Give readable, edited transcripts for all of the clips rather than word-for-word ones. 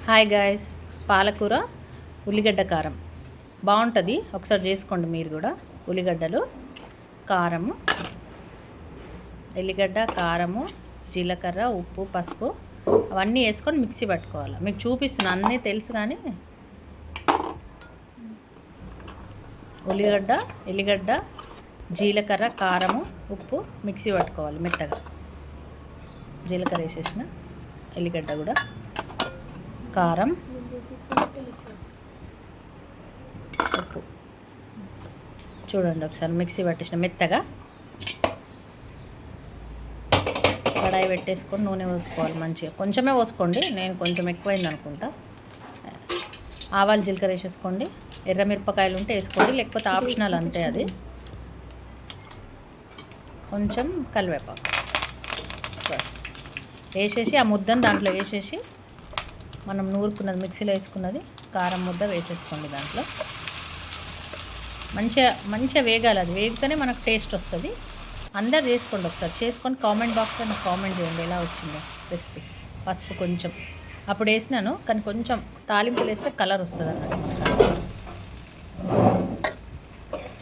Hi guys, పాలకూర ఉల్లిగడ్డ కారం బాగుంటుంది. ఒకసారి చేసుకోండి మీరు కూడా. ఉల్లిగడ్డలు, కారము, ఎల్లిగడ్డ, కారము, జీలకర్ర, ఉప్పు, పసుపు అవన్నీ వేసుకొని మిక్సీ పట్టుకోవాలి. మీకు చూపిస్తున్నా, అన్నీ తెలుసు కానీ ఉల్లిగడ్డ, ఎల్లిగడ్డ, జీలకర్ర, కారము, ఉప్పు మిక్సీ పట్టుకోవాలి మెత్తగా. జీలకర్ర వేసేసిన, ఎల్లిగడ్డ కూడా, కారం, ఉప్పు చూడండి. ఒకసారి మిక్సీ పట్టేసిన మెత్తగా. కడాయి పెట్టేసుకొని నూనె పోసుకోవాలి మంచిగా. కొంచెమే పోసుకోండి, నేను కొంచెం ఎక్కువైంది అనుకుంటా. ఆవాలు, జీలకర్ర వేసేసుకోండి. ఎర్రమిరపకాయలు ఉంటే వేసుకోండి, లేకపోతే ఆప్షనల్ అంతే అది. కొంచెం కరివేపాకు బస్ వేసేసి ఆ ముద్దను దాంట్లో వేసేసి మనం నూరుకున్నది, మిక్సీలో వేసుకున్నది కారం ముద్ద వేసేసుకోండి దాంట్లో. మంచిగా వేగాలి. అది వేగితేనే మనకు టేస్ట్ వస్తుంది. అందరు చేసుకోండి, ఒకసారి చేసుకొని కామెంట్ బాక్స్లో నాకు కామెంట్ చేయండి ఎలా వచ్చిందో రెసిపీ. పసుపు కొంచెం అప్పుడు వేసినాను, కానీ కొంచెం తాలింపులు వేస్తే కలర్ వస్తుంది అన్నట్టు.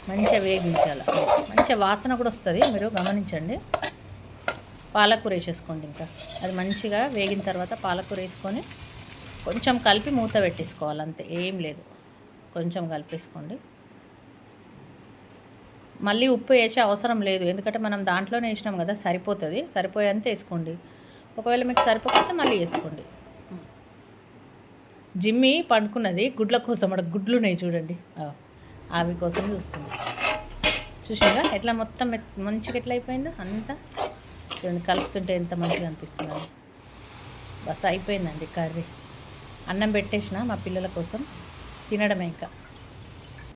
మంచిగా వేగించాలి, మంచిగా వాసన కూడా వస్తుంది, మీరు గమనించండి. పాలకూర వేసేసుకోండి. ఇంకా అది మంచిగా వేగిన తర్వాత పాలకూర వేసుకొని కొంచెం కలిపి మూత పెట్టేసుకోవాలి, అంతే, ఏం లేదు. కొంచెం కలిపేసుకోండి. మళ్ళీ ఉప్పు వేసే అవసరం లేదు, ఎందుకంటే మనం దాంట్లోనే వేసినాం కదా, సరిపోతుంది. సరిపోయేంత వేసుకోండి. ఒకవేళ మీకు సరిపోతే మళ్ళీ వేసుకోండి. జిమ్మి పండుకున్నది గుడ్ల కోసం, అక్కడ గుడ్లు ఉన్నాయి చూడండి, అవి కోసం చూస్తుంది. చూసారా ఎట్లా మొత్తం మంచిగా ఎట్లా అయిపోయిందో అంతా చూడండి. కలుపుతుంటే ఎంత మంచిగా అనిపిస్తుంది. బస్ అయిపోయిందండి కర్రీ. అన్నం పెట్టేసిన మా పిల్లల కోసం, తినడమే ఇంకా.